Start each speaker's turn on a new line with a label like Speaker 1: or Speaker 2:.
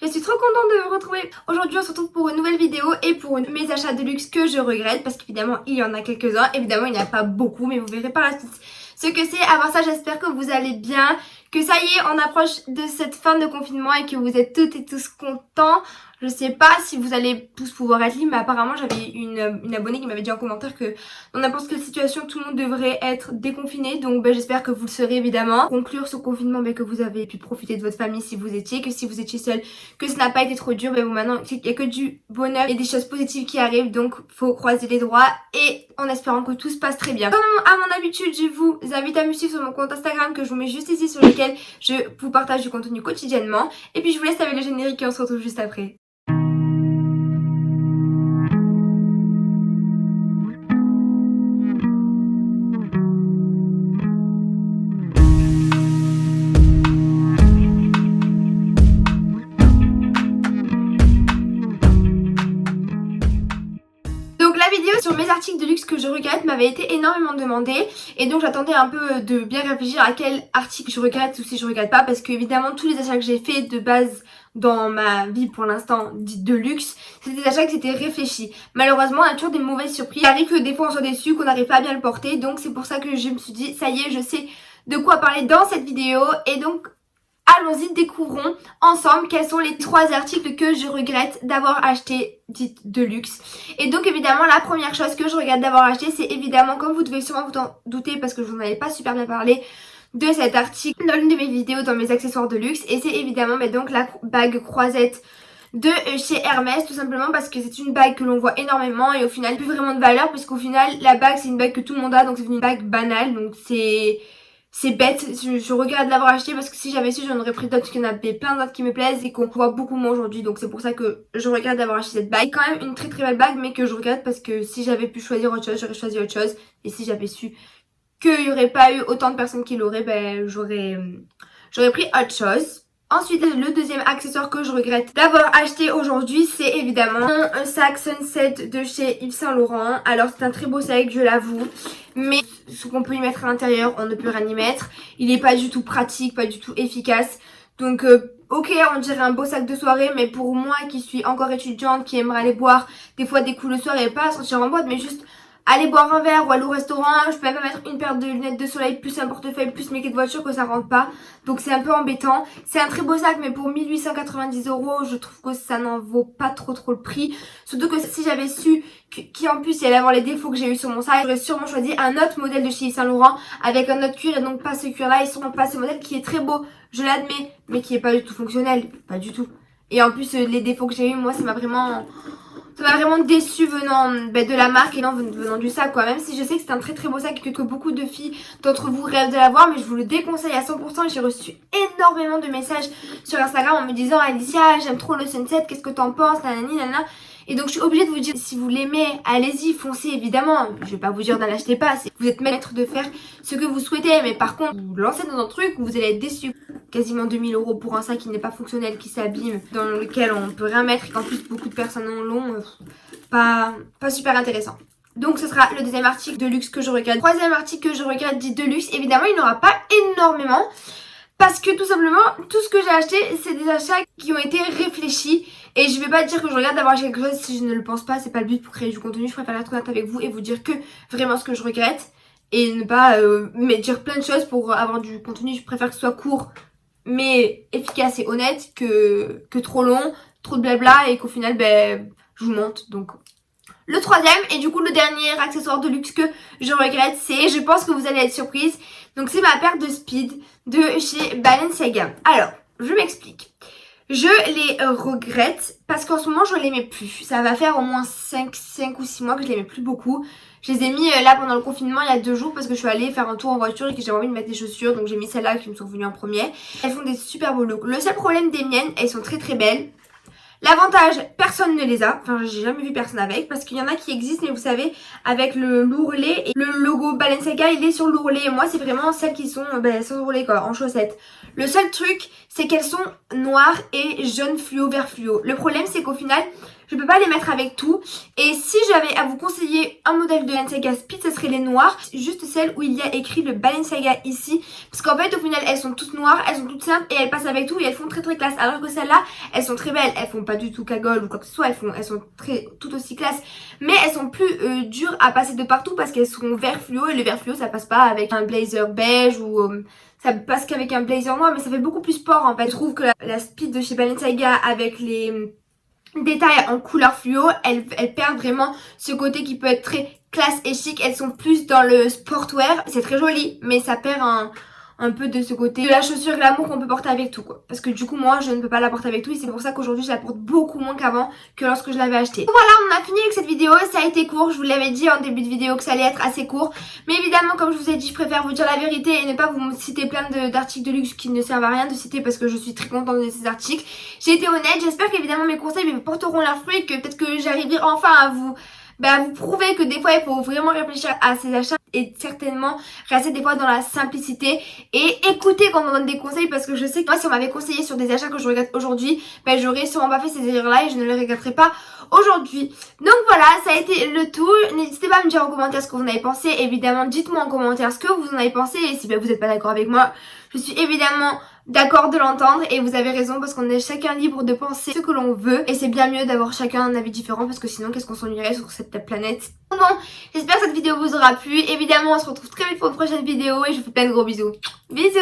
Speaker 1: Je suis trop contente de vous retrouver. Aujourd'hui on se retrouve pour une nouvelle vidéo et pour mes achats de luxe que je regrette parce qu'évidemment il y en a quelques-uns. Évidemment il n'y a pas beaucoup mais vous verrez par la suite ce que c'est. Avant ça j'espère que vous allez bien, que ça y est on approche de cette fin de confinement et que vous êtes toutes et tous contents. Je sais pas si vous allez tous pouvoir être libres mais apparemment j'avais une abonnée qui m'avait dit en commentaire que dans n'importe quelle situation tout le monde devrait être déconfiné. Donc j'espère que vous le serez évidemment. Conclure ce confinement que vous avez pu profiter de votre famille si vous étiez, que si vous étiez seul, que ça n'a pas été trop dur. Bon maintenant il n'y a que du bonheur et des choses positives qui arrivent, donc faut croiser les doigts et en espérant que tout se passe très bien. Comme à mon habitude je vous invite à me suivre sur mon compte Instagram que je vous mets juste ici, sur lequel je vous partage du contenu quotidiennement. Et puis je vous laisse avec le générique et on se retrouve juste après. Sur mes articles de luxe que je regrette m'avait été énormément demandé et donc j'attendais un peu de bien réfléchir à quel article je regrette ou si je regrette pas, parce que évidemment tous les achats que j'ai fait de base dans ma vie pour l'instant dite de luxe, c'était des achats qui étaient réfléchis. Malheureusement on a toujours des mauvaises surprises, il arrive que des fois on soit déçu, qu'on n'arrive pas à bien le porter, donc c'est pour ça que je me suis dit ça y est je sais de quoi parler dans cette vidéo. Et donc allons-y, découvrons ensemble quels sont les 3 articles que je regrette d'avoir acheté dites de luxe. Et donc évidemment la première chose que je regrette d'avoir acheté, c'est évidemment, comme vous devez sûrement vous en douter parce que je vous en avais pas super bien parlé de cet article dans l'une de mes vidéos dans mes accessoires de luxe, et c'est évidemment donc la bague croisette de chez Hermès, tout simplement parce que c'est une bague que l'on voit énormément et au final plus vraiment de valeur, puisqu'au final la bague c'est une bague que tout le monde a, donc c'est une bague banale, donc c'est bête, je regrette de l'avoir acheté parce que si j'avais su j'en aurais pris d'autres, parce qu'il y en avait plein d'autres qui me plaisent et qu'on voit beaucoup moins aujourd'hui, donc c'est pour ça que je regrette d'avoir acheté cette bague. Quand même une très très belle bague mais que je regrette parce que si j'avais pu choisir autre chose, j'aurais choisi autre chose, et si j'avais su qu'il n'y aurait pas eu autant de personnes qui l'auraient, ben j'aurais pris autre chose. Ensuite, le deuxième accessoire que je regrette d'avoir acheté aujourd'hui, c'est évidemment un sac Sunset de chez Yves Saint Laurent. Alors c'est un très beau sac, je l'avoue, mais ce qu'on peut y mettre à l'intérieur, on ne peut rien y mettre. Il n'est pas du tout pratique, pas du tout efficace. Donc ok, on dirait un beau sac de soirée, mais pour moi qui suis encore étudiante, qui aimerait aller boire des fois des coups le soir et pas sortir en boîte, mais juste aller boire un verre ou aller au restaurant, je peux même pas mettre une paire de lunettes de soleil plus un portefeuille plus mes clés de voiture que ça rentre pas. Donc c'est un peu embêtant. C'est un très beau sac mais pour 1890 €, je trouve que ça n'en vaut pas trop le prix. Surtout que si j'avais su qu'en plus il allait avoir les défauts que j'ai eu sur mon sac, j'aurais sûrement choisi un autre modèle de chez Yves Saint Laurent avec un autre cuir, et donc pas ce cuir là, et sûrement pas ce modèle qui est très beau, je l'admets, mais qui est pas du tout fonctionnel, pas du tout. Et en plus les défauts que j'ai eu, moi ça m'a vraiment déçu venant de la marque et non venant du sac quoi. Même si je sais que c'est un très très beau sac et que beaucoup de filles d'entre vous rêvent de l'avoir, mais je vous le déconseille à 100%. J'ai reçu énormément de messages sur Instagram en me disant Alicia j'aime trop le Sunset, qu'est-ce que t'en penses, nanani nanana. Et donc je suis obligée de vous dire, si vous l'aimez, allez-y, foncez évidemment. Je vais pas vous dire d'en acheter pas, vous êtes maître de faire ce que vous souhaitez, mais par contre vous lancez dans un truc où vous allez être déçu. Quasiment 2000 € pour un sac qui n'est pas fonctionnel, qui s'abîme, dans lequel on peut rien mettre et qu'en plus beaucoup de personnes en l'ont, pas super intéressant. Donc ce sera le deuxième article de luxe que je regrette. Troisième article que je regrette dit de luxe, évidemment il n'y en aura pas énormément. Parce que tout simplement, tout ce que j'ai acheté, c'est des achats qui ont été réfléchis. Et je vais pas dire que je regrette d'avoir acheté quelque chose si je ne le pense pas. C'est pas le but pour créer du contenu. Je préfère être honnête avec vous et vous dire que vraiment ce que je regrette. Et ne pas me dire plein de choses pour avoir du contenu. Je préfère que ce soit court mais efficace et honnête que trop long, trop de blabla et qu'au final je vous monte. Donc le troisième et du coup le dernier accessoire de luxe que je regrette, c'est, je pense que vous allez être surprise, donc c'est ma paire de Speed de chez Balenciaga. Alors je m'explique, je les regrette parce qu'en ce moment je l'aimais plus. Ça va faire au moins 5 ou 6 mois que je l'aimais plus beaucoup. Je les ai mis là pendant le confinement il y a 2 jours parce que je suis allée faire un tour en voiture et que j'avais envie de mettre des chaussures, donc j'ai mis celles-là qui me sont venues en premier. Elles font des super beaux looks. Le seul problème des miennes, elles sont très très belles. L'avantage, personne ne les a, enfin j'ai jamais vu personne avec, parce qu'il y en a qui existent mais vous savez avec le l'ourlet et le logo Balenciaga il est sur l'ourlet, et moi c'est vraiment celles qui sont sans ourlet quoi, en chaussettes. Le seul truc c'est qu'elles sont noires et jaune fluo, vert fluo. Le problème c'est qu'au final je peux pas les mettre avec tout. Et si j'avais à vous conseiller un modèle de Balenciaga Speed, ce serait les noirs, juste celles où il y a écrit le Balenciaga ici, parce qu'en fait au final elles sont toutes noires, elles sont toutes simples et elles passent avec tout et elles font très très classe, alors que celles-là elles sont très belles, elles font pas du tout cagole ou quoi que ce soit, elles sont très tout aussi classe, mais elles sont plus dures à passer de partout parce qu'elles sont vert fluo et le vert fluo ça passe pas avec un blazer beige ou ça passe qu'avec un blazer noir, mais ça fait beaucoup plus sport en fait. Je trouve que la Speed de chez Balenciaga avec les détails en couleur fluo, elles perdent vraiment ce côté qui peut être très classe et chic. Elles sont plus dans le sportwear, c'est très joli, mais ça perd un peu de ce côté de la chaussure glamour qu'on peut porter avec tout quoi. Parce que du coup moi je ne peux pas la porter avec tout et c'est pour ça qu'aujourd'hui je la porte beaucoup moins qu'avant que lorsque je l'avais achetée. Voilà, on a fini avec cette vidéo, ça a été court, je vous l'avais dit en début de vidéo que ça allait être assez court. Mais évidemment comme je vous ai dit je préfère vous dire la vérité et ne pas vous citer plein d'articles de luxe qui ne servent à rien de citer parce que je suis très contente de ces articles. J'ai été honnête, j'espère qu'évidemment mes conseils me porteront leurs fruits et que peut-être que j'arriverai enfin à vous prouver que des fois il faut vraiment réfléchir à ses achats et certainement rester des fois dans la simplicité et écouter quand on donne des conseils, parce que je sais que moi si on m'avait conseillé sur des achats que je regrette aujourd'hui, j'aurais sûrement pas fait ces erreurs là et je ne les regretterai pas aujourd'hui. Donc voilà, ça a été le tout. N'hésitez pas à me dire en commentaire ce que vous en avez pensé. Évidemment dites-moi en commentaire ce que vous en avez pensé et si vous n'êtes pas d'accord avec moi, je suis évidemment d'accord de l'entendre et vous avez raison parce qu'on est chacun libre de penser ce que l'on veut et c'est bien mieux d'avoir chacun un avis différent parce que sinon qu'est-ce qu'on s'ennuierait sur cette planète. Bon, j'espère que cette vidéo vous aura plu. Évidemment on se retrouve très vite pour une prochaine vidéo et je vous fais plein de gros bisous. Bisous.